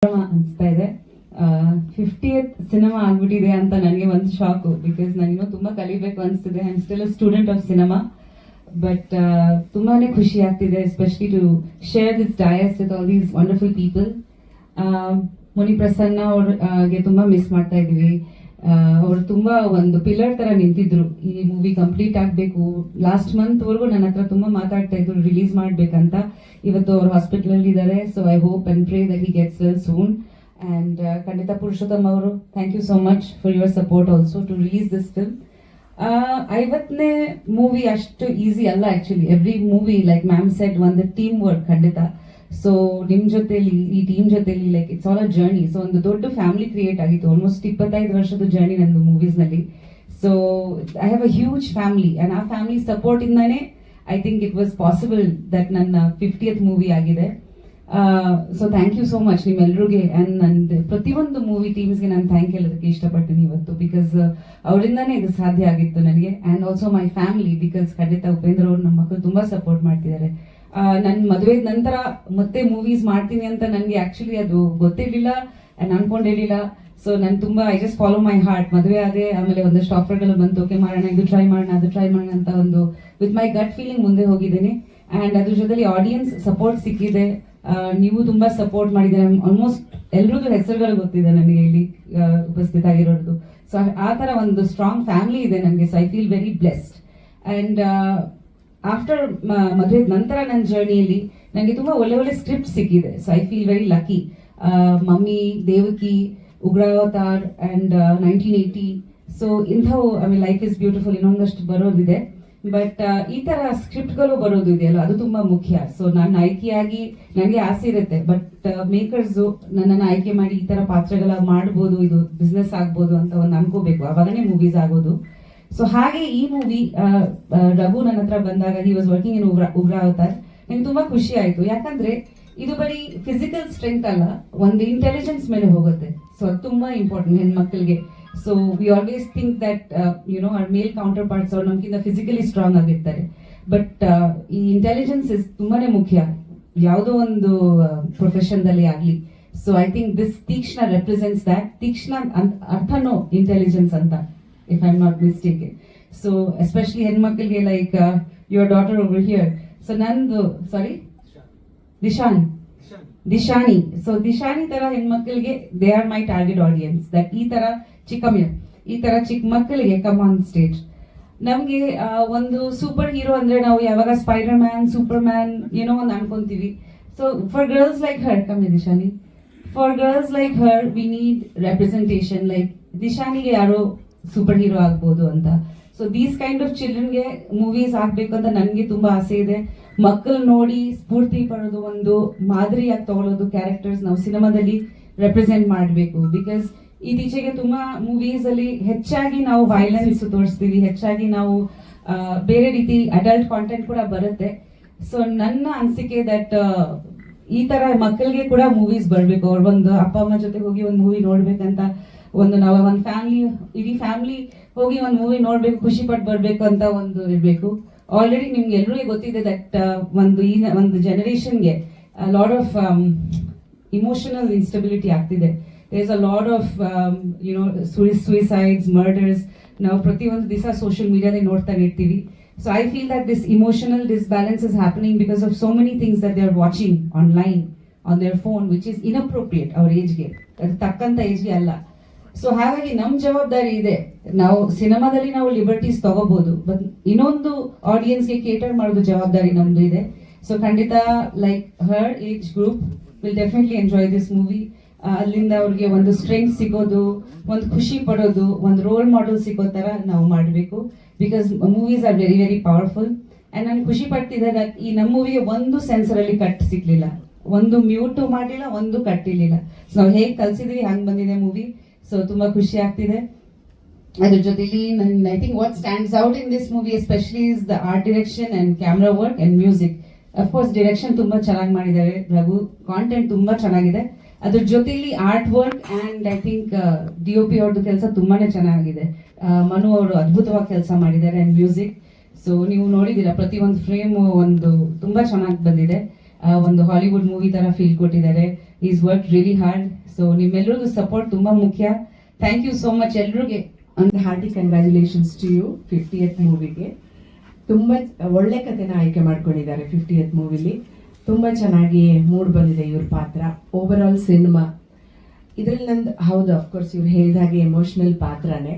ಅನಿಸ್ತಾ ಇದೆ. 50th cinema ಆಗ್ಬಿಟ್ಟಿದೆ ಅಂತ ನನಗೆ ಒಂದು ಶಾಕು. ಬಿಕಾಸ್ ನನಗೂ ತುಂಬಾ ಕಲಿಬೇಕು ಅನಿಸ್ತಿದೆ. I am still a student of cinema. But ತುಂಬಾನೇ ಖುಷಿ ಆಗ್ತಿದೆ, especially to share this dais with all these wonderful people. Muni Prasanna ಅವ್ರಿಗೆ ತುಂಬಾ ಮಿಸ್ ಮಾಡ್ತಾ ಇದೀವಿ. ಅವ್ರು ತುಂಬಾ ಒಂದು ಪಿಲ್ಲರ್ ತರ ನಿಂತಿದ್ರು. ಈ ಮೂವಿ ಕಂಪ್ಲೀಟ್ ಆಗ್ಬೇಕು, ಲಾಸ್ಟ್ ಮಂತ್ ವರೆಗೂ ನನ್ನ ಹತ್ರ ತುಂಬಾ ಮಾತಾಡ್ತಾ ಇದ್ರು ರಿಲೀಸ್ ಮಾಡ್ಬೇಕಂತ. ಇವತ್ತು ಅವ್ರು ಹಾಸ್ಪಿಟಲ್ ಅಲ್ಲಿ ಇದ್ದಾರೆ. So I hope and pray that he gets well soon. And ಖಂಡಿತ ಪುರುಷೋತ್ತಮ್ ಅವರು, thank you so much for your support also to release this film. 50ನೇ ಮೂವಿ ಅಷ್ಟು ಈಸಿ ಅಲ್ಲ actually. Every movie like ma'am said ಒಂದು team work ಖಂಡಿತ. So ನಿಮ್ ಜೊತೆಲಿ, ಈ ಟೀಮ್ ಜೊತೆಲಿ like it's all a journey. So ಒಂದು ದೊಡ್ಡ ಫ್ಯಾಮಿಲಿ ಕ್ರಿಯೇಟ್ ಆಗಿತ್ತು. ಆಲ್ಮೋಸ್ಟ್ 25 ವರ್ಷದ ಜರ್ನಿ ನಂದು ಮೂವೀಸ್ ನಲ್ಲಿ. So I have a huge family and ಆ ಫ್ಯಾಮಿಲಿ ಸಪೋರ್ಟ್ ಇಂದಾನೆ I think it was possible that ನನ್ನ 50th ಮೂವಿ ಆಗಿದೆ. So thank you so much ನಿಮ್ಮೆಲ್ರಿಗೆ. ಅಂಡ್ ನಂದು ಪ್ರತಿಯೊಂದು ಮೂವಿ ಟೀಮ್ಸ್ಗೆ ನಾನು ಥ್ಯಾಂಕ್ ಹೇಳೋದಕ್ಕೆ ಇಷ್ಟಪಡ್ತೀನಿ ಇವತ್ತು. ಬಿಕಾಸ್ ಅವರಿಂದಾನೇ ಇದು ಸಾಧ್ಯ ಆಗಿತ್ತು ನನಗೆ. And also my family, because ಖಂಡಿತ ಉಪೇಂದ್ರ ಅವರು ನಮ್ಮ ಮಕ್ಕಳು ತುಂಬಾ ಸಪೋರ್ಟ್ ಮಾಡ್ತಿದ್ದಾರೆ. ನನ್ನ ಮದುವೆ ನಂತರ ಮತ್ತೆ ಮೂವೀಸ್ ಮಾಡ್ತೀನಿ ಅಂತ ನನಗೆ ಆಕ್ಚುಲಿ ಅದು ಗೊತ್ತಿರ್ಲಿಲ್ಲ ಅಂಡ್ ಅನ್ಕೊಂಡಿರ್ಲಿಲ್ಲ. ಸೊ ನಾನು ತುಂಬಾ I just follow my heart. ಮದುವೆ ಆದೆ, ಆಮೇಲೆ ಒಂದಷ್ಟು ಆಫರ್ಗಳು ಬಂತು, ಓಕೆ ಮಾಡೋಣ, ಇದು ಟ್ರೈ ಮಾಡೋಣ, ಅದು ಟ್ರೈ ಮಾಡೋಣ ಅಂತ ಒಂದು ವಿತ್ ಮೈ ಗಟ್ ಫೀಲಿಂಗ್ ಮುಂದೆ ಹೋಗಿದ್ದೀನಿ. ಅಂಡ್ ಅದ್ರ ಜೊತೆಲಿ ಆಡಿಯನ್ಸ್ ಸಪೋರ್ಟ್ ಸಿಕ್ಕಿದೆ. ನೀವು ತುಂಬಾ ಸಪೋರ್ಟ್ ಮಾಡಿದ್ದೀರಾ. ಆಲ್ಮೋಸ್ಟ್ ಎಲ್ರದ್ದು ಹೆಸರುಗಳು ಗೊತ್ತಿದೆ ನನಗೆ ಇಲ್ಲಿ ಉಪಸ್ಥಿತ ಆಗಿರೋದು. ಸೊ ಆ ತರ ಒಂದು ಸ್ಟ್ರಾಂಗ್ ಫ್ಯಾಮಿಲಿ ಇದೆ ನನಗೆ. So I feel very blessed. And after ಮದುವೆ ನಂತರ ನನ್ನ ಜರ್ನಿಯಲ್ಲಿ ನನಗೆ ತುಂಬಾ ಒಳ್ಳೆ ಒಳ್ಳೆ ಸ್ಕ್ರಿಪ್ಟ್ ಸಿಕ್ಕಿದೆ. So I feel very lucky. Mummy, Devaki, Ugravatar and 1980. So ಇಂಥವು I mean life is beautiful ಇನ್ನೊಂದಷ್ಟು ಬರೋದಿದೆ. ಬಟ್ ಈ ತರ ಸ್ಕ್ರಿಪ್ಟ್ಗಳು ಬರೋದು ಇದೆಯಲ್ಲ, ಅದು ತುಂಬಾ ಮುಖ್ಯ. ಸೊ ನಾನು ಆಯ್ಕೆಯಾಗಿ ನನಗೆ ಆಸೆ ಇರುತ್ತೆ, ಬಟ್ ಮೇಕರ್ಸ್ ನನ್ನನ್ನು ಆಯ್ಕೆ ಮಾಡಿ ಈ ತರ ಪಾತ್ರಗಳ ಮಾಡ್ಬೋದು, ಇದು ಬಿಸ್ನೆಸ್ ಆಗ್ಬೋದು ಅಂತ ಒಂದು ಅನ್ಕೋಬೇಕು, ಅವಾಗನೇ ಮೂವೀಸ್ ಆಗೋದು. ಸೊ ಹಾಗೆ ಈ ಮೂವಿ ರಘು ನನ್ನ ಹತ್ರ ಬಂದಾಗ, ಹಿ ವಾಸ್ ವರ್ಕಿಂಗ್ ಇನ್ ಉಗ್ರಾವತಾರ್, ನಂಗೆ ತುಂಬಾ ಖುಷಿ ಆಯ್ತು. ಯಾಕಂದ್ರೆ ಇದು ಬರೀ ಫಿಸಿಕಲ್ ಸ್ಟ್ರೆಂತ್ ಅಲ್ಲ, ಒಂದು ಇಂಟೆಲಿಜೆನ್ಸ್ ಮೇಲೆ ಹೋಗುತ್ತೆ. ಸೊ ಅದು ತುಂಬಾ ಇಂಪಾರ್ಟೆಂಟ್ ಹೆಣ್ಮಕ್ಳಿಗೆ. So we always think that our male counterparts ಅವ್ರು ನಮ್ಗಿಂತ ಫಿಸಿಕಲಿ ಸ್ಟ್ರಾಂಗ್ ಆಗಿರ್ತಾರೆ. ಬಟ್ ಈ ಇಂಟೆಲಿಜೆನ್ಸ್ ಇಸ್ ತುಂಬಾನೇ ಮುಖ್ಯ ಯಾವುದೋ ಒಂದು ಪ್ರೊಫೆಷನ್ ದಲ್ಲಿ ಆಗ್ಲಿ. So I think this Teekshna represents that. Teekshna ಅರ್ಥನೋ ಇಂಟೆಲಿಜೆನ್ಸ್ ಅಂತ, if I'm not mistaken. So especially ಹೆಣ್ಮಕ್ಳಿಗೆ like your daughter over here. So ನಂದು ದಿಶಾನಿ. ಸೊ ದಿಶಾನಿ ತರ ಹೆಣ್ಮಕ್ಳಿಗೆ they are my target audience. That ಈ ತರ ಚಿಕ್ಕ ಮಕ್ಕಳಿಗೆ ಕಮ್ ಆನ್ ಸ್ಟೇಜ್. ನಮ್ಗೆ ಒಂದು ಸೂಪರ್ ಹೀರೋ ಅಂದ್ರೆ ನಾವು ಯಾವಾಗ ಸ್ಪೈಡರ್ ಮ್ಯಾನ್, ಸೂಪರ್ ಮ್ಯಾನ್ ಏನೋ ಒಂದು ಅನ್ಕೊಂತೀವಿ. So for girls like her, ಕಮ್ಮಿ Dishani, for girls like her we need representation. Like ದಿಶಾನಿಗೆ ಯಾರೋ ಸೂಪರ್ ಹೀರೋ ಆಗ್ಬೋದು ಅಂತ. ಸೊ ದೀಸ್ ಕೈಂಡ್ ಆಫ್ ಚಿಲ್ಡ್ರನ್ಗೆ ಮೂವೀಸ್ ಆಗ್ಬೇಕು ಅಂತ ನನಗೆ ತುಂಬಾ ಆಸೆ ಇದೆ. ಮಕ್ಕಳು ನೋಡಿ ಸ್ಫೂರ್ತಿ ಪಡೋದು, ಒಂದು ಮಾದರಿಯಾಗಿ ತಗೊಳ್ಳೋದು ಕ್ಯಾರೆಕ್ಟರ್ಸ್ ನಾವು ಸಿನಿಮಾದಲ್ಲಿ ರೆಪ್ರೆಸೆಂಟ್ ಮಾಡಬೇಕು. ಬಿಕಾಸ್ ಇತ್ತೀಚೆಗೆ ತುಂಬಾ ಮೂವೀಸ್ ಅಲ್ಲಿ ಹೆಚ್ಚಾಗಿ ನಾವು ವೈಲೆನ್ಸ್ ತೋರಿಸ್ತೀವಿ, ಹೆಚ್ಚಾಗಿ ನಾವು ಬೇರೆ ರೀತಿ ಅಡಲ್ಟ್ ಕಾಂಟೆಂಟ್ ಕೂಡ ಬರುತ್ತೆ. ಸೊ ನನ್ನ ಅನಿಸಿಕೆ ದಟ್ ಈ ತರ ಮಕ್ಕಳಿಗೆ ಕೂಡ ಮೂವೀಸ್ ಬರ್ಬೇಕು. ಅವ್ರ ಒಂದು ಅಪ್ಪ ಅಮ್ಮ ಜೊತೆ ಹೋಗಿ ಒಂದು ಮೂವಿ ನೋಡ್ಬೇಕಂತ, ನಾವು ಒಂದು ಫ್ಯಾಮಿಲಿ, ಇಡೀ ಫ್ಯಾಮಿಲಿ ಹೋಗಿ ಒಂದು ಮೂವಿ ನೋಡ್ಬೇಕು, ಖುಷಿ ಪಟ್ಟು ಬರ್ಬೇಕು ಅಂತ ಒಂದು ಇರಬೇಕು. ಆಲ್ರೆಡಿ ನಿಮ್ಗೆ ಎಲ್ರಿಗೂ ಗೊತ್ತಿದೆ ದಟ್ ಒಂದು ಜನರೇಷನ್ಗೆ ಲಾಟ್ ಆಫ್ ಇಮೋಷನಲ್ ಇನ್ಸ್ಟೆಬಿಲಿಟಿ ಆಗ್ತಿದೆ. There is a lot of suicides, murders ನಾವು ಪ್ರತಿಯೊಂದು ದಿವಸ ಸೋಷಿಯಲ್ ಮೀಡಿಯಾದಲ್ಲಿ ನೋಡ್ತಾನೆ ಇರ್ತೀವಿ. So I feel that this emotional disbalance is happening because of so many things that they are watching online on their phone, which is inappropriate ಅವ್ರ ಏಜ್ಗೆ, ಅದು ತಕ್ಕಂತ ಏಜ್ಗೆ ಅಲ್ಲ. ಸೊ ಹಾಗಾಗಿ ನಮ್ ಜವಾಬ್ದಾರಿ ಇದೆ. ನಾವು ಸಿನಿಮಾದಲ್ಲಿ ನಾವು ಲಿಬರ್ಟೀಸ್ ತಗೋಬಹುದು, ಬಟ್ ಇನ್ನೊಂದು ಆಡಿಯನ್ಸ್ಗೆ ಕೇಟರ್ ಮಾಡೋದು ಜವಾಬ್ದಾರಿ ನಮ್ದು ಇದೆ. ಸೊ ಖಂಡಿತ like her age group will definitely enjoy this movie. ಅಲ್ಲಿಂದ ಅವ್ರಿಗೆ ಒಂದು ಸ್ಟ್ರೆಂತ್ ಸಿಗೋದು, ಒಂದು ಖುಷಿ ಪಡೋದು, ಒಂದು ರೋಲ್ ಮಾಡೆಲ್ ಸಿಗೋ ತರ ನಾವು ಮಾಡಬೇಕು. Because movies are very very powerful. And ನಾನು ಖುಷಿ ಪಡ್ತಿದ್ದೆ ದಟ್ ಈ ನಮ್ಮ ಮೂವಿಗೆ ಒಂದು ಸೆನ್ಸರ್ ಅಲ್ಲಿ ಕಟ್ ಸಿಗ್ಲಿಲ್ಲ, ಒಂದು ಮ್ಯೂಟ್ ಮಾಡಲಿಲ್ಲ, ಒಂದು ಕಟ್ಟಿರ್ಲಿಲ್ಲ. ಸೊ ನಾವು ಹೇಗೆ ಕಲ್ಸಿದೀವಿ ಹಂಗ್ ಬಂದಿದೆ ಮೂವಿ. ಸೊ ತುಂಬಾ ಖುಷಿ ಆಗ್ತಿದೆ. ಅದ್ರ ಜೊತೆಲಿ I think what stands out in this movie especially is the art direction and camera work and music. Of course direction ತುಂಬಾ ಚೆನ್ನಾಗಿ ಮಾಡಿದ್ದಾರೆ ರಘು, ಕಾಂಟೆಂಟ್ ತುಂಬಾ ಚೆನ್ನಾಗಿದೆ. ಅದ್ರ ಜೊತೆಲಿ art work and I think DOP ಅವ್ರದ್ದು ಕೆಲಸ ತುಂಬಾನೇ ಚೆನ್ನಾಗಿದೆ. ಮನು ಅವರು ಅದ್ಭುತವಾಗಿ ಕೆಲಸ ಮಾಡಿದ್ದಾರೆ. ಅಂಡ್ ಮ್ಯೂಸಿಕ್, ಸೊ ನೀವು ನೋಡಿದೀರಾ ಪ್ರತಿಯೊಂದು ಫ್ರೇಮ್ ಒಂದು ತುಂಬಾ ಚೆನ್ನಾಗಿ ಬಂದಿದೆ. ಒಂದು ಹಾಲಿವುಡ್ ಮೂವಿ ತರ ಫೀಲ್ ಕೊಟ್ಟಿದ್ದಾರೆ. Is work really hard. So ನಿಮ್ಮೆಲ್ಲರಿಗೂ ಸಪೋರ್ಟ್ ತುಂಬಾ ಮುಖ್ಯ. ಥ್ಯಾಂಕ್ ಯು ಸೋ ಮಚ್ ಎಲ್ರಿಗೆ. Hearty congratulations to you 50th ಮೂವಿಗೆ. ತುಂಬ ಒಳ್ಳೆ ಕಥೆನ ಆಯ್ಕೆ ಮಾಡ್ಕೊಂಡಿದ್ದಾರೆ 50th ಮೂವಿಲಿ. ತುಂಬ ಚೆನ್ನಾಗಿ ಮೂಡ್ ಬಂದಿದೆ ಇವ್ರ ಪಾತ್ರ. ಓವರ್ ಆಲ್ ಸಿನಿಮಾ ಇದರಲ್ಲಿ ನಂದು ಹೌದು, ಅಫ್ಕೋರ್ಸ್ ಇವ್ರು ಹೇಳಿದ ಹಾಗೆ ಎಮೋಷನಲ್ ಪಾತ್ರನೇ.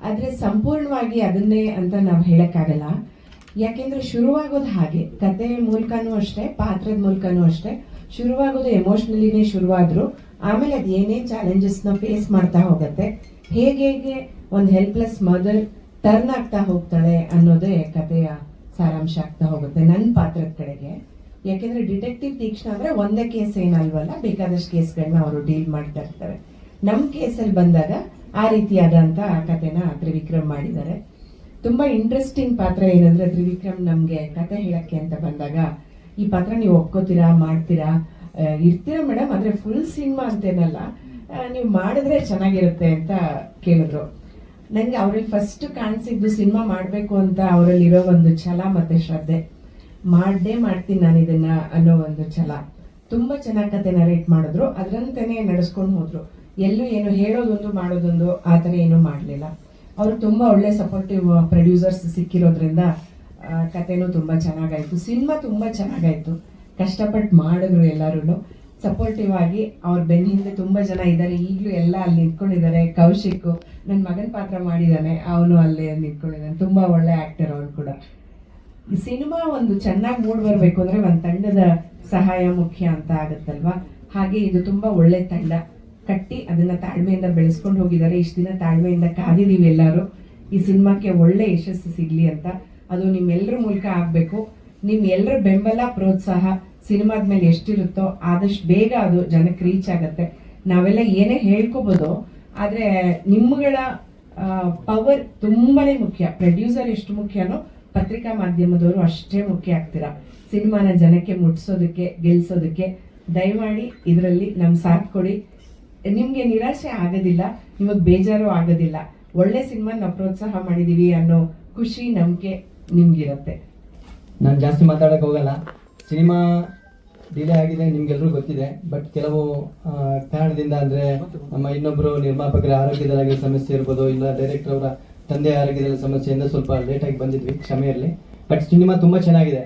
ಆದರೆ ಸಂಪೂರ್ಣವಾಗಿ ಅದನ್ನೇ ಅಂತ ನಾವು ಹೇಳಕ್ಕಾಗಲ್ಲ. ಯಾಕೆಂದ್ರೆ ಶುರುವಾಗೋದು ಹಾಗೆ, ಕತೆ ಮೂಲಕನೂ ಅಷ್ಟೇ, ಪಾತ್ರದ ಮೂಲಕನೂ ಅಷ್ಟೇ. ಶುರುವಾಗೋದು ಎಮೋಷನಲಿನೇ ಶುರುವಾದ್ರು, ಆಮೇಲೆ ಅದು ಏನೇ ಚಾಲೆಂಜಸ್ನ ಫೇಸ್ ಮಾಡ್ತಾ ಹೋಗುತ್ತೆ, ಹೇಗೆ ಒಂದು ಹೆಲ್ಪ್ಲೆಸ್ ಮದರ್ ಟರ್ನ್ ಆಗ್ತಾ ಹೋಗ್ತಾಳೆ ಅನ್ನೋದೇ ಕಥೆಯ ಸಾರಾಂಶ ಆಗ್ತಾ ಹೋಗುತ್ತೆ ನನ್ನ ಪಾತ್ರದ ಕಡೆಗೆ. ಯಾಕೆಂದ್ರೆ ಡಿಟೆಕ್ಟಿವ್ ತೀಕ್ಷ್ಣ ಅಂದ್ರೆ ಒಂದೇ ಕೇಸ್ ಏನಲ್ವಲ್ಲ, ಬೇಕಾದಷ್ಟು ಕೇಸ್ಗಳನ್ನ ಅವರು ಡೀಲ್ ಮಾಡ್ತಾ ಇರ್ತಾರೆ. ನಮ್ಮ ಕೇಸಲ್ಲಿ ಬಂದಾಗ ಆ ರೀತಿಯಾದಂತ ಕಥೆನ ತ್ರಿವಿಕ್ರಮ್ ಮಾಡಿದ್ದಾರೆ. ತುಂಬಾ ಇಂಟ್ರೆಸ್ಟಿಂಗ್ ಪಾತ್ರ ಏನಂದ್ರೆ, ತ್ರಿವಿಕ್ರಮ್ ನಮ್ಗೆ ಕತೆ ಹೇಳಕ್ಕೆ ಅಂತ ಬಂದಾಗ, ಈ ಪಾತ್ರ ನೀವು ಒಪ್ಕೋತೀರಾ, ಮಾಡ್ತೀರಾ, ಇರ್ತೀರಾ ಮೇಡಮ್, ಆದ್ರೆ ಫುಲ್ ಸಿನಿಮಾ ಅಂತೇನಲ್ಲ, ನೀವು ಮಾಡಿದ್ರೆ ಚೆನ್ನಾಗಿರುತ್ತೆ ಅಂತ ಕೇಳಿದ್ರು. ನಂಗೆ ಅವ್ರಲ್ಲಿ ಫಸ್ಟ್ ಕಾಣಿಸಿದ್ದು ಸಿನಿಮಾ ಮಾಡಬೇಕು ಅಂತ ಅವರಲ್ಲಿರೋ ಒಂದು ಛಲ ಮತ್ತೆ ಶ್ರದ್ಧೆ. ಮಾಡ್ತೀನಿ ನಾನು ಇದನ್ನ ಅನ್ನೋ ಒಂದು ಛಲ. ತುಂಬಾ ಚೆನ್ನಾಗಿ ಕತೆ ನರೇಟ್ ಮಾಡಿದ್ರು, ಅದರಂತೆನೆ ನಡೆಸ್ಕೊಂಡು ಹೋದ್ರು. ಎಲ್ಲೂ ಏನು ಹೇಳೋದೊಂದು ಮಾಡೋದೊಂದು ಆ ಥರ ಏನೂ ಮಾಡಲಿಲ್ಲ. ಅವರು ತುಂಬಾ ಒಳ್ಳೆ ಸಪೋರ್ಟಿವ್ ಪ್ರೊಡ್ಯೂಸರ್ಸ್ ಸಿಕ್ಕಿರೋದ್ರಿಂದ ಕತೆನೂ ತುಂಬಾ ಚೆನ್ನಾಗಾಯ್ತು, ಸಿನಿಮಾ ತುಂಬಾ ಚೆನ್ನಾಗಾಯ್ತು. ಕಷ್ಟಪಟ್ಟು ಮಾಡಿದ್ರು ಎಲ್ಲರೂ ಸಪೋರ್ಟಿವ್ ಆಗಿ. ಅವ್ರ ಬೆನ್ನ ಹಿಂದೆ ತುಂಬಾ ಜನ ಇದ್ದಾರೆ, ಈಗಲೂ ಎಲ್ಲ ಅಲ್ಲಿ ನಿಂತ್ಕೊಂಡಿದ್ದಾರೆ. ಕೌಶಿಕ್ ನನ್ನ ಮಗನ ಪಾತ್ರ ಮಾಡಿದ್ದಾನೆ, ಅವನು ಅಲ್ಲಿ ನಿಂತ್ಕೊಂಡಿದ್ದಾನೆ. ತುಂಬಾ ಒಳ್ಳೆ ಆಕ್ಟರ್ ಅವನು ಕೂಡ. ಈ ಸಿನಿಮಾ ಒಂದು ಚೆನ್ನಾಗಿ ಮೂಡ್ ಬರ್ಬೇಕು ಅಂದ್ರೆ ಒಂದು ತಂಡದ ಸಹಾಯ ಮುಖ್ಯ ಅಂತ ಆಗುತ್ತಲ್ವಾ, ಹಾಗೆ ಇದು ತುಂಬಾ ಒಳ್ಳೆ ತಂಡ ಕಟ್ಟಿ ಅದನ್ನ ತಾಳ್ಮೆಯಿಂದ ಬೆಳೆಸ್ಕೊಂಡು ಹೋಗಿದ್ದಾರೆ. ಇಷ್ಟು ದಿನ ತಾಳ್ಮೆಯಿಂದ ಕಾದಿದೀವಿ ಎಲ್ಲರೂ ಈ ಸಿನಿಮಾಕ್ಕೆ ಒಳ್ಳೆ ಯಶಸ್ಸು ಸಿಗ್ಲಿ ಅಂತ. ಅದು ನಿಮ್ಮೆಲ್ಲರ ಮೂಲಕ ಆಗ್ಬೇಕು. ನಿಮ್ ಎಲ್ಲರ ಬೆಂಬಲ ಪ್ರೋತ್ಸಾಹ ಸಿನಿಮಾದ ಮೇಲೆ ಎಷ್ಟಿರುತ್ತೋ ಆದಷ್ಟು ಬೇಗ ಅದು ಜನಕ್ಕೆ ರೀಚ್ ಆಗತ್ತೆ. ನಾವೆಲ್ಲ ಏನೇ ಹೇಳ್ಕೋಬಹುದು, ಆದ್ರೆ ನಿಮ್ಗಳ ಪವರ್ ತುಂಬಾನೇ ಮುಖ್ಯ. ಪ್ರೊಡ್ಯೂಸರ್ ಎಷ್ಟು ಮುಖ್ಯನೋ ಪತ್ರಿಕಾ ಮಾಧ್ಯಮದವರು ಅಷ್ಟೇ ಮುಖ್ಯ ಆಗ್ತೀರಾ ಸಿನಿಮಾನ ಜನಕ್ಕೆ ಮುಟ್ಸೋದಕ್ಕೆ, ಗೆಲ್ಸೋದಕ್ಕೆ. ದಯಮಾಡಿ ಇದರಲ್ಲಿ ನಮ್ ಸಾಥ್ ಕೊಡಿ. ನಿಮ್ಗೆ ನಿರಾಶೆ ಆಗೋದಿಲ್ಲ, ನಿಮಗ್ ಬೇಜಾರು ಆಗೋದಿಲ್ಲ. ಒಳ್ಳೆ ಸಿನಿಮಾ ನಾವು ಪ್ರೋತ್ಸಾಹ ಮಾಡಿದೀವಿ ಅನ್ನೋ ಖುಷಿ, ನಂಬಿಕೆ ನಿಮ್ಗಿರತ್ತೆ. ನಾನು ಜಾಸ್ತಿ ಮಾತಾಡಕ್ಕೆ ಹೋಗಲ್ಲ. ಸಿನಿಮಾ ಡಿಲೇ ಆಗಿದೆ ನಿಮ್ಗೆಲ್ರೂ ಗೊತ್ತಿದೆ. ಬಟ್ ಕೆಲವು ಕಾರಣದಿಂದ ಅಂದ್ರೆ ನಮ್ಮ ಇನ್ನೊಬ್ರು ನಿರ್ಮಾಪಕರ ಆರೋಗ್ಯದಲ್ಲಿ ಸಮಸ್ಯೆ ಇರ್ಬೋದು, ಇಲ್ಲ ಡೈರೆಕ್ಟರ್ ಅವರ ತಂದೆ ಆರೋಗ್ಯದಲ್ಲಿ ಸಮಸ್ಯೆಯಿಂದ ಸ್ವಲ್ಪ ಲೇಟಾಗಿ ಬಂದಿದ್ವಿ, ಕ್ಷಮೆ ಇರಲಿ. ಬಟ್ ಸಿನಿಮಾ ತುಂಬಾ ಚೆನ್ನಾಗಿದೆ.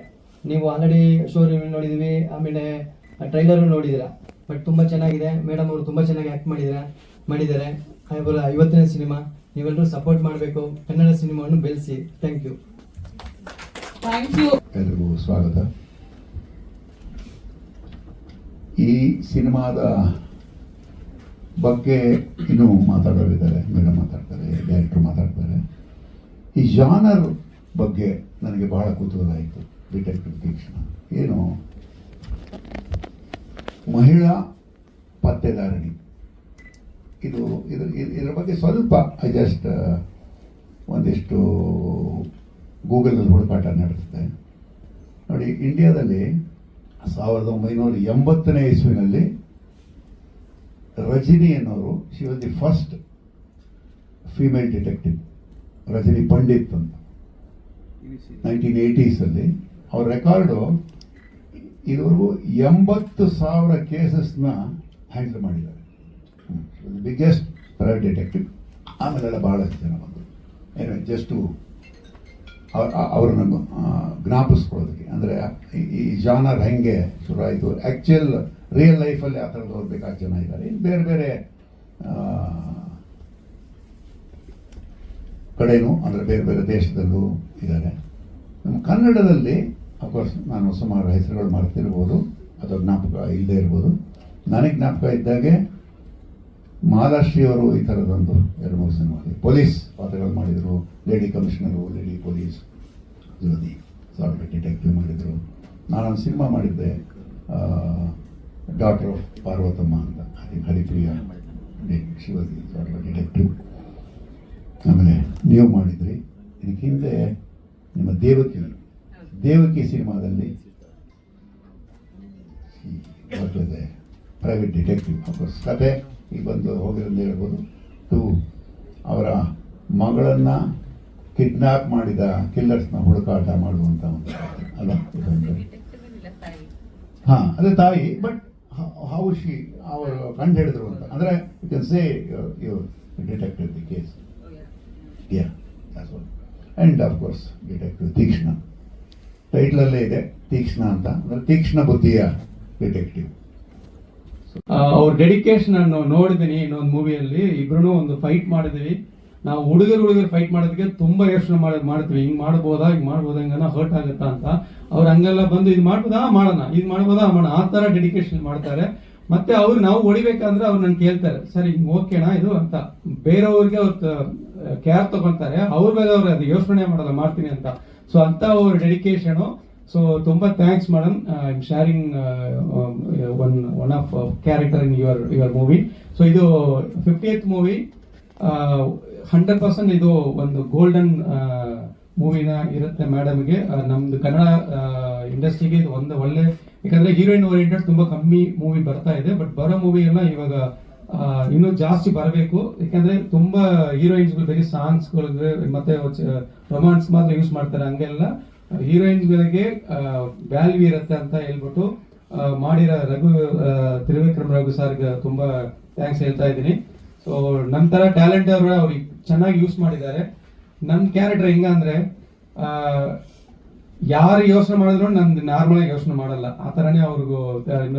ನೀವು ಆಲ್ರೆಡಿ ಶೋ ರಿವ್ಯೂ ನೋಡಿದ್ವಿ, ಆಮೇಲೆ ಟ್ರೈಲರು ನೋಡಿದಿರಾ. ಬಟ್ ತುಂಬಾ ಚೆನ್ನಾಗಿದೆ. ಮೇಡಮ್ ಅವರು ತುಂಬಾ ಚೆನ್ನಾಗಿ ಆಕ್ಟ್ ಮಾಡಿದ್ದಾರೆ. ಅವರ 50ನೇ ಸಿನಿಮಾ, ನೀವೆಲ್ಲರೂ ಸಪೋರ್ಟ್ ಮಾಡಬೇಕು, ಕನ್ನಡ ಸಿನಿಮಾವನ್ನು ಬೆಳೆಸಿ. Thank you. ಎಲ್ರಿಗೂ ಸ್ವಾಗತ. ಈ ಸಿನಿಮಾದ ಬಗ್ಗೆ ಇನ್ನೂ ಮಾತಾಡೋರಿದ್ದಾರೆ, ಮೇಡಮ್ ಮಾತಾಡ್ತಾರೆ, ಡೈರೆಕ್ಟರ್ ಮಾತಾಡ್ತಾರೆ. ಈ ಜಾನರ್ ಬಗ್ಗೆ ನನಗೆ ಬಹಳ ಕುತೂಹಲ ಆಯಿತು. ಡಿಟೆಕ್ಟಿವ್ ತೀಕ್ಷ್ಣ ಏನು, ಮಹಿಳಾ ಪತ್ತೆದಾರಣಿ, ಇದರ ಬಗ್ಗೆ ಸ್ವಲ್ಪ ಜಸ್ಟ್ ಒಂದಿಷ್ಟು ಗೂಗಲಲ್ಲಿ ಹುಡುಕಾಟ ನಡೆಸುತ್ತೆ ನೋಡಿ. ಇಂಡಿಯಾದಲ್ಲಿ 1980ನೇ ಇಸ್ವಿನಲ್ಲಿ ರಜನಿ ಅನ್ನೋರು, she was the first female detective, Rajani Pandit ಅಂತ. 1980s ಅಲ್ಲಿ ಅವ್ರ ರೆಕಾರ್ಡು ಇದುವರೆಗೂ 80,000 ಕೇಸಸ್ನ ಹ್ಯಾಂಡಲ್ ಮಾಡಿದ್ದಾರೆ. Biggest private detective. ಆಮೇಲೆಲ್ಲ ಬಹಳಷ್ಟು ಜನ ಬಂದರು. ಏನೋ ಜಸ್ಟು ಅವ್ರನ್ನ ಜ್ಞಾಪಿಸ್ಕೊಳ್ಳೋದಕ್ಕೆ, ಅಂದರೆ ಈ ಜಾನರ್ ಹೆಂಗೆ ಶುರುವಾಯಿತು, ಆ್ಯಕ್ಚುಯಲ್ ರಿಯಲ್ ಲೈಫಲ್ಲಿ ಆ ಥರದವ್ರು ಬೇಕಾದ ಜನ ಇದ್ದಾರೆ. ಬೇರೆ ಬೇರೆ ಕಡೆನೂ, ಅಂದರೆ ಬೇರೆ ಬೇರೆ ದೇಶದಲ್ಲೂ ಇದ್ದಾರೆ. ನಮ್ಮ ಕನ್ನಡದಲ್ಲಿ ಅಫ್ಕೋರ್ಸ್ ನಾನು ಸುಮಾರು ಹೆಸರುಗಳು ಮಾಡ್ತಿರ್ಬೋದು, ಅಥವಾ ಜ್ಞಾಪಕ ಇಲ್ಲದೆ ಇರ್ಬೋದು. ನನಗೆ ಜ್ಞಾಪಕ ಇದ್ದಾಗೆ ಮಹಾರಾಷ್ಟ್ರಿ ಅವರು ಈ ಥರದೊಂದು 2-3 ಸಿನಿಮಾ ಪೊಲೀಸ್ ಪಾತ್ರಗಳು ಮಾಡಿದರು. ಲೇಡಿ ಕಮಿಷನರು, ಲೇಡಿ ಪೊಲೀಸ್, ಜ್ಯೋತಿ ಸಾರ್ಟ್ ಡಿಟೆಕ್ಟಿವ್ ಮಾಡಿದರು. ನಾನೊಂದು ಸಿನಿಮಾ ಮಾಡಿದ್ದೆ, ಡಾಕ್ಟರ್ ಆಫ್ ಪಾರ್ವತಮ್ಮ ಅಂತ, ಹರಿಪ್ರಿಯ ಶಿವಾಜಿ ಸಾರ್ಟ್ ಡಿಟೆಕ್ಟಿವ್. ಆಮೇಲೆ ನೀವು ಮಾಡಿದ್ರಿ. ಇದಕ್ಕೆ ಹಿಂದೆ ನಿಮ್ಮ ದೇವಕಿ ಸಿನಿಮಾದಲ್ಲಿ ಪ್ರೈವೇಟ್ ಡಿಟೆಕ್ಟಿವ್. ಅಫ್ಕೋರ್ಸ್ ಕತೆ ಈಗ ಬಂದು ಹೋಗಿರೋದು ಹೇಳ್ಬೋದು. ಅವರ ಮಗಳನ್ನ ಕಿಡ್ನಾಪ್ ಮಾಡಿದ ಕಿಲ್ಲರ್ಸ್ನ ಹುಡುಕಾಟ ಮಾಡುವಂತ ಒಂದು ಅಲ್ಲ, ಅದೇ ತಾಯಿ. ಬಟ್ ಹೌ ಶಿ ಅವರು ಕಂಡು ಹಿಡಿದ್ರು ಅಂತ ಅಂದರೆ you can say you detected the case. Yeah that's all. And of course detective Teekshna, ಟೈಟ್ಲಲ್ಲೇ ಇದೆ ತೀಕ್ಷ್ಣ ಅಂತ, ಅಂದರೆ ತೀಕ್ಷ್ಣ ಬುದ್ಧಿಯ ಡಿಟೆಕ್ಟಿವ್. ಅವ್ರ ಡೆಡಿಕೇಶನ್ ಅನ್ನು ನೋಡಿದೀನಿ ಇನ್ನೊಂದು ಮೂವಿಯಲ್ಲಿ. ಇಬ್ರು ಒಂದು ಫೈಟ್ ಮಾಡಿದ್ವಿ ನಾವು. ಹುಡುಗರು ಫೈಟ್ ಮಾಡೋದಕ್ಕೆ ತುಂಬಾ ಯೋಚನೆ ಮಾಡ್ತೀವಿ, ಹಿಂಗ್ ಮಾಡ್ಬೋದಾ ಹಿಂಗನ ಹರ್ಟ್ ಆಗುತ್ತಾ ಅಂತ. ಅವ್ರು ಹಂಗೆಲ್ಲ ಬಂದು ಇದು ಮಾಡ್ಬೋದಾ ಮಾಡೋಣ, ಇದು ಮಾಡ್ಬೋದಾ ಮಾಡೋಣ, ಆ ತರ ಡೆಡಿಕೇಶನ್ ಮಾಡ್ತಾರೆ. ಮತ್ತೆ ಅವ್ರು ನಾವು ಹೊಡಿಬೇಕಂದ್ರೆ ಅವ್ರು ನನ್ ಕೇಳ್ತಾರೆ, ಸರ್ ಹಿಂಗ್ ಓಕೆನಾ ಇದು ಅಂತ. ಬೇರೆಯವ್ರಿಗೆ ಅವ್ರ ಕೇರ್ ತಗೊಂತಾರೆ, ಅವ್ರ ಮೇಲೆ ಅವ್ರು ಅದು ಯೋಚನೆ ಮಾಡಲ್ಲ, ಮಾಡ್ತೀನಿ ಅಂತ. ಸೊ ಅಂತ ಅವ್ರ ಡೆಡಿಕೇಶನ್. ಸೊ ತುಂಬಾ thanks madam. I am sharing one of character in your movie. So ಇದು 50th ಮೂವಿ. 100% ಇದು ಒಂದು ಗೋಲ್ಡನ್ ಮೂವಿನ ಇರುತ್ತೆ ಮೇಡಮ್ಗೆ. ನಮ್ದು ಕನ್ನಡ ಇಂಡಸ್ಟ್ರಿಗೆ ಇದು ಒಂದು ಒಳ್ಳೆ, ಯಾಕಂದ್ರೆ ಹೀರೋಯಿನ್ ಓರಿಯೆಂಟೆಡ್ ತುಂಬಾ ಕಮ್ಮಿ ಮೂವಿ ಬರ್ತಾ ಇದೆ. ಬಟ್ ಬರೋ ಮೂವಿ ಎಲ್ಲ ಇವಾಗ ಇನ್ನೂ ಜಾಸ್ತಿ ಬರಬೇಕು. ಯಾಕಂದ್ರೆ ತುಂಬಾ ಹೀರೋಯಿನ್ಸ್ಗಳು ಬರೀ ಸಾಂಗ್ಸ್ಗಳಿಗೆ ಮತ್ತೆ ರೊಮ್ಯಾನ್ಸ್ ಮಾತ್ರ ಯೂಸ್ ಮಾಡ್ತಾರೆ. ಹಂಗೆಲ್ಲ ಹೀರೋಯಿನ್ಸ್ಗಳಿಗೆ ವ್ಯಾಲ್ಯೂ ಇರುತ್ತೆ ಅಂತ ಹೇಳ್ಬಿಟ್ಟು ಮಾಡಿರೋ ತ್ರಿವಿಕ್ರಮ್ ರಘು ಸರ್ಗೆ ತುಂಬಾ ಥ್ಯಾಂಕ್ಸ್ ಹೇಳ್ತಾ ಇದ್ದೀನಿ. ಸೊ ನಮ್ ತರ ಟ್ಯಾಲೆಂಟ್ ಅವ್ರಿಗೆ ಚೆನ್ನಾಗಿ ಯೂಸ್ ಮಾಡಿದ್ದಾರೆ. ನಮ್ ಕ್ಯಾರೆಕ್ಟರ್ ಹೆಂಗಂದ್ರೆ ಯಾರು ಯೋಚನೆ ಮಾಡಿದ್ರು ನಮ್ದು ನಾರ್ಮಲ್ ಆಗಿ ಯೋಚನೆ ಮಾಡಲ್ಲ. ಆ ತರನೇ ಅವ್ರಿಗೂ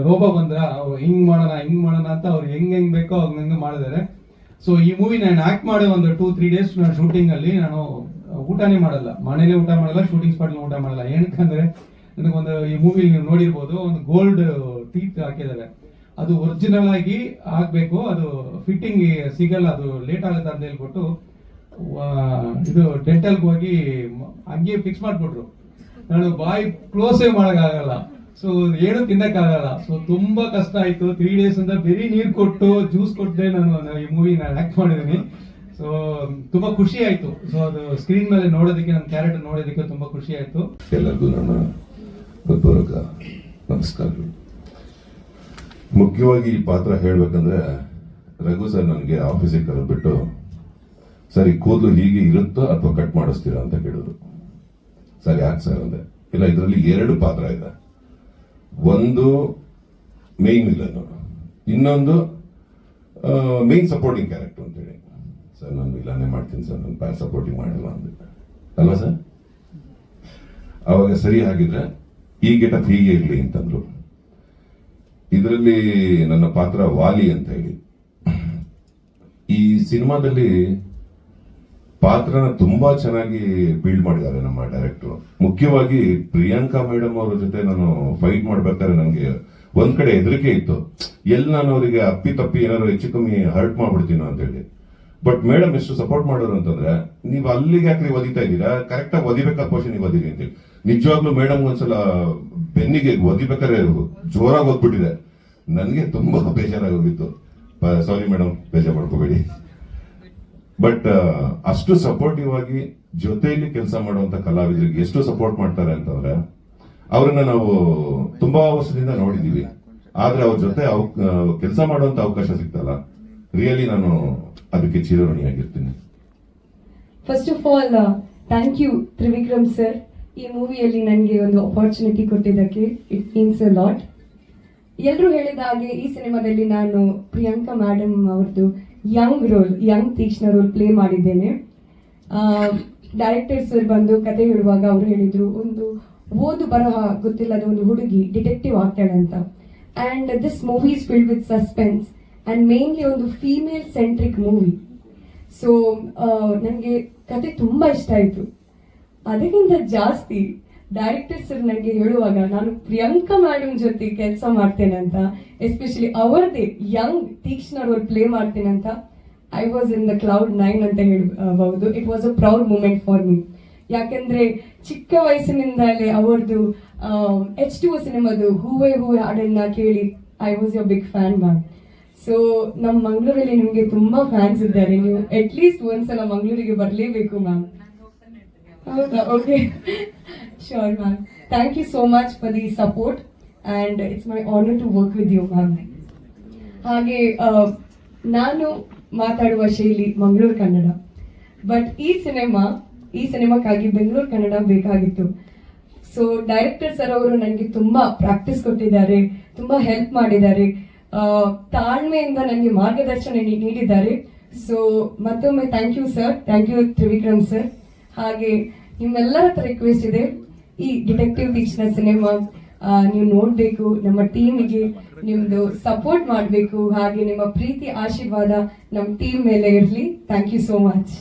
ರೋಬ ಬಂದ್ರ ಅವ್ರು ಹಿಂಗ್ ಮಾಡೋಣ ಅಂತ ಅವ್ರು ಹೆಂಗ್ ಬೇಕೋ ಹಂಗ ಮಾಡಿದ್ದಾರೆ. ಸೊ ಈ ಮೂವಿ ನಾನು ಆಕ್ಟ್ ಮಾಡಿ ಒಂದು 2-3 ಡೇಸ್ ಶೂಟಿಂಗ್ ಅಲ್ಲಿ ನಾನು ಊಟನೇ ಮಾಡಲ್ಲ, ಮನೇಲೆ ಊಟ ಮಾಡಲ್ಲ, ಶೂಟಿಂಗ್ ಸ್ಪಾಟ್ ಊಟ ಮಾಡಲ್ಲ. ಏನಕ್ಕಂದ್ರೆ ನನಗೊಂದು ಈ ಮೂವಿ ನೀವು ನೋಡಿರ್ಬೋದು, ಒಂದು ಗೋಲ್ಡ್ ಟೀತ್ ಹಾಕಿದ್ದಾರೆ. ಅದು ಒರಿಜಿನಲ್ ಆಗಿ ಆಗ್ಬೇಕು, ಅದು ಫಿಟ್ಟಿಂಗ್ ಸಿಗಲ್ಲ, ಅದು ಲೇಟ್ ಆಗುತ್ತೆ ಅಂತ ಹೇಳ್ಬಿಟ್ಟು ಇದು ಡೆಂಟಲ್ ಹೋಗಿ ಹಂಗೆ ಫಿಕ್ಸ್ ಮಾಡ್ಬಿಟ್ರು. ನಾನು ಬಾಯಿ ಕ್ಲೋಸೇ ಮಾಡಕ್ಕಾಗಲ್ಲ, ಸೊ ಏನು ತಿನ್ನಕ್ಕಾಗಲ್ಲ. ಸೊ ತುಂಬಾ ಕಷ್ಟ ಆಯ್ತು. 3 ಡೇಸ್ ಅಂತ ಬರೀ ನೀರ್ ಕೊಟ್ಟು ಜ್ಯೂಸ್ ಕೊಟ್ಟೆ ನಾನು ಈ ಮೂವಿ ನಾನು ಆಕ್ಟ್ ಮಾಡಿದೀನಿ. ಸೊ ತುಂಬಾ ಖುಷಿ ಆಯ್ತು. ಸೊ ಅದು ಸ್ಕ್ರೀನ್ ಮೇಲೆ ನೋಡೋದಕ್ಕೆ, ನನ್ನ ಕ್ಯಾರೆಕ್ಟರ್ ನೋಡೋದಕ್ಕೆ ತುಂಬಾ ಖುಷಿ ಆಯ್ತು. ಎಲ್ಲರಿಗೂ ನನ್ನ ಹೃತ್ಪೂರ್ವಕ ನಮಸ್ಕಾರಗಳು. ಮುಖ್ಯವಾಗಿ ಈ ಪಾತ್ರ ಹೇಳ್ಬೇಕಂದ್ರೆ, ರಘು ಸರ್ ನನಗೆ ಆಫೀಸಿಗೆ ಕರೆದ್ಬಿಟ್ಟು, ಸರ್ ಈ ಕೂದಲು ಹೀಗೆ ಇರುತ್ತೋ ಅಥವಾ ಕಟ್ ಮಾಡಿಸ್ತೀರಾ ಅಂತ ಕೇಳಿದ್ರು. ಸರ್ ಯಾಕೆ ಸರ್ ಅಂದೆ. ಇಲ್ಲ, ಇದರಲ್ಲಿ 2 ಪಾತ್ರ ಇದೆ. ಒಂದು ಮೇನ್ ವಿಲನ್, ಇನ್ನೊಂದು ಮೇನ್ ಸಪೋರ್ಟಿಂಗ್ ಕ್ಯಾರೆಕ್ಟರ್ ಅಂತೇಳಿ. ಸರ್ ನಾನು ವಿಲನ್ನೇ ಮಾಡ್ತೀನಿ ಸರ್, ನಾನು ಸಪೋರ್ಟಿಂಗ್ ಮಾಡಲ್ಲ ಅಂದೆ. ಅಲ್ವಾ ಸರ್? ಅವಾಗ ಸರಿ ಹಾಗಿದ್ರೆ ಈ ಗೆಟಪ್ ಹೀಗೆ ಇರಲಿ ಅಂತಂದ್ರು. ಇದರಲ್ಲಿ ನನ್ನ ಪಾತ್ರ ವಾಲಿ ಅಂತ ಹೇಳಿ. ಈ ಸಿನಿಮಾದಲ್ಲಿ ಪಾತ್ರನ ತುಂಬಾ ಚೆನ್ನಾಗಿ ಬಿಲ್ಡ್ ಮಾಡಿದ್ದಾರೆ ನಮ್ಮ ಡೈರೆಕ್ಟರ್. ಮುಖ್ಯವಾಗಿ ಪ್ರಿಯಾಂಕಾ ಮೇಡಮ್ ಅವರ ಜೊತೆ ನಾನು ಫೈಟ್ ಮಾಡ್ಬೇಕಾದ್ರೆ ನನಗೆ ಒಂದ್ ಕಡೆ ಹೆದರಿಕೆ ಇತ್ತು, ಎಲ್ಲಿ ನಾನು ಅವರಿಗೆ ಅಪ್ಪಿ ಏನಾದ್ರು ಹೆಚ್ಚು ಕಮ್ಮಿ ಹರ್ಟ್ ಮಾಡ್ಬಿಡ್ತೀನೋ ಅಂತ ಹೇಳಿ. ಬಟ್ ಮೇಡಮ್ ಎಷ್ಟು ಸಪೋರ್ಟ್ ಮಾಡೋರು ಅಂತಂದ್ರೆ, ನೀವು ಅಲ್ಲಿಗೆ ಯಾಕೆ ಒದಿತಾ ಇದ್ದೀರಾ, ಕರೆಕ್ಟ್ ಆಗಿ ಒದಿಬೇಕಾದ ಪೋಷನ್ ಒದಿರಿ ಅಂತೇಳಿ. ನಿಜವಾಗ್ಲೂ ಮೇಡಮ್ ಒಂದ್ಸಲ ಬೆನ್ನಿಗೆ ಒದಿಬೇಕಾದ್ರೆ ಜೋರಾಗಿ ಓದ್ಬಿಟ್ಟಿದೆ. ನನಗೆ ತುಂಬಾ ಬೇಜಾರಾಗಿ ಹೋಗಿತ್ತು. ಸಾರಿ ಮೇಡಮ್, ಬೇಜಾರು ಮಾಡ್ಕೋಬೇಡಿ. ಬಟ್ ಅಷ್ಟು ಸಪೋರ್ಟಿವ್ ಆಗಿ ಜೊತೆಯಲ್ಲಿ ಕೆಲಸ ಮಾಡುವಂತ ಕಲಾವಿದರಿಗೆ ಎಷ್ಟು ಸಪೋರ್ಟ್ ಮಾಡ್ತಾರೆ ಅಂತಂದ್ರೆ, ಅವ್ರನ್ನ ನಾವು ತುಂಬಾ ವರ್ಷದಿಂದ ನೋಡಿದೀವಿ, ಆದ್ರೆ ಅವ್ರ ಜೊತೆ ಕೆಲಸ ಮಾಡುವಂತ ಅವಕಾಶ ಸಿಗ್ತಲ್ಲ, ರಿಯಲಿ ನಾನು ಅದಕ್ಕೆ ಚಿರಋಣಿಯಾಗಿರ್ತೀನಿ. First of all thank you Trivikram sir, ಈ ಮೂವಿಯಲ್ಲಿ ನನಗೆ ಒಂದು ಅಪಾರ್ಚುನಿಟಿ ಕೊಟ್ಟಿದ್ದಕ್ಕೆ. It means a lot. ಎಲ್ಲರೂ ಹೇಳಿದ ಹಾಗೆ ಈ ಸಿನಿಮಾದಲ್ಲಿ ನಾನು ಪ್ರಿಯಾಂಕಾ ಮೇಡಮ್ ಅವ್ರದ್ದು ಯಂಗ್ ತೀಕ್ಷ್ಣ ರೋಲ್ ಪ್ಲೇ ಮಾಡಿದ್ದೇನೆ. ಡೈರೆಕ್ಟರ್ ಸರ್ ಬಂದು ಕತೆ ಹೇಳುವಾಗ ಅವರು ಹೇಳಿದ್ರು, ಒಂದು ಓದು ಬರಹ ಗೊತ್ತಿಲ್ಲದ ಒಂದು ಹುಡುಗಿ ಡಿಟೆಕ್ಟಿವ್ ಆಗ್ತಾಳೆ ಅಂತ. And this movie is filled with suspense and mainly ಒಂದು ಫೀಮೇಲ್ ಸೆಂಟ್ರಿಕ್ ಮೂವಿ. ಸೊ ನನಗೆ ಕತೆ ತುಂಬ ಇಷ್ಟ ಆಯಿತು. ಅದಕ್ಕಿಂತ ಜಾಸ್ತಿ ಡೈರೆಕ್ಟರ್ ಸರ್ ನನಗೆ ಹೇಳುವಾಗ, ನಾನು ಪ್ರಿಯಾಂಕಾ ಮೇಡಮ್ ಜೊತೆ ಕೆಲಸ ಮಾಡ್ತೇನೆ ಅಂತ, ಎಸ್ಪೆಷಲಿ ಅವರದೇ ಯಂಗ್ ತೀಕ್ಷ್ಣ ರೋಲ್ ಪ್ಲೇ ಮಾಡ್ತೇನೆ ಅಂತ, I was in the cloud 9 ಅಂತ ಹೇಳ್ಬಹುದು. It was a proud moment for me. ಯಾಕೆಂದ್ರೆ ಚಿಕ್ಕ ವಯಸ್ಸಿನಿಂದಲೇ ಅವರದು H2O ಸಿನಿಮಾದು ಹೂವೆ ಹಾಡನ್ನ ಕೇಳಿ I was your big fan ma'am. So ನಮ್ಮ ಮಂಗಳೂರಲ್ಲಿ ನಿಮಗೆ ತುಂಬಾ ಫ್ಯಾನ್ಸ್ ಇದ್ದಾರೆ. ನೀವು ಅಟ್ಲೀಸ್ಟ್ ಒಂದ್ಸಲ ಮಂಗಳೂರಿಗೆ ಬರಲೇಬೇಕು ಮ್ಯಾಮ್. ಹೌದಾ? Okay, sure ma'am. Thank you so much for the support and it's my honor to work with you ma'am. ಹಾಗೆ ನಾನು ಮಾತಾಡುವ ಶೈಲಿ ಮಂಗಳೂರು ಕನ್ನಡ, ಬಟ್ ಈ ಸಿನಿಮಾಕ್ಕಾಗಿ ಬೆಂಗಳೂರು ಕನ್ನಡ ಬೇಕಾಗಿತ್ತು. ಸೊ ಡೈರೆಕ್ಟರ್ ಸರ್ ಅವರು ನನಗೆ ತುಂಬಾ ಪ್ರಾಕ್ಟೀಸ್ ಕೊಟ್ಟಿದ್ದಾರೆ. ತುಂಬಾ ಹೆಲ್ಪ್ ಮಾಡಿದ್ದಾರೆ, ತಾಳ್ಮೆಯಿಂದ ನನಗೆ ಮಾರ್ಗದರ್ಶನ ನೀಡಿದ್ದಾರೆ. ಸೊ ಮತ್ತೊಮ್ಮೆ thank you sir, thank you Trivikram sir. ಹಾಗೆ ನಿಮ್ಮೆಲ್ಲರ ಹತ್ರ ರಿಕ್ವೆಸ್ಟ್ ಇದೆ, ಈ ಡಿಟೆಕ್ಟಿವ್ ತೀಕ್ಷ್ಣ ಸಿನಿಮಾ ನೀವು ನೋಡ್ಬೇಕು, ನಮ್ಮ ಟೀಮಿಗೆ ನಿಮ್ದು ಸಪೋರ್ಟ್ ಮಾಡಬೇಕು, ಹಾಗೆ ನಿಮ್ಮ ಪ್ರೀತಿ ಆಶೀರ್ವಾದ ನಮ್ಮ ಟೀಮ್ ಮೇಲೆ ಇರಲಿ. Thank you so much.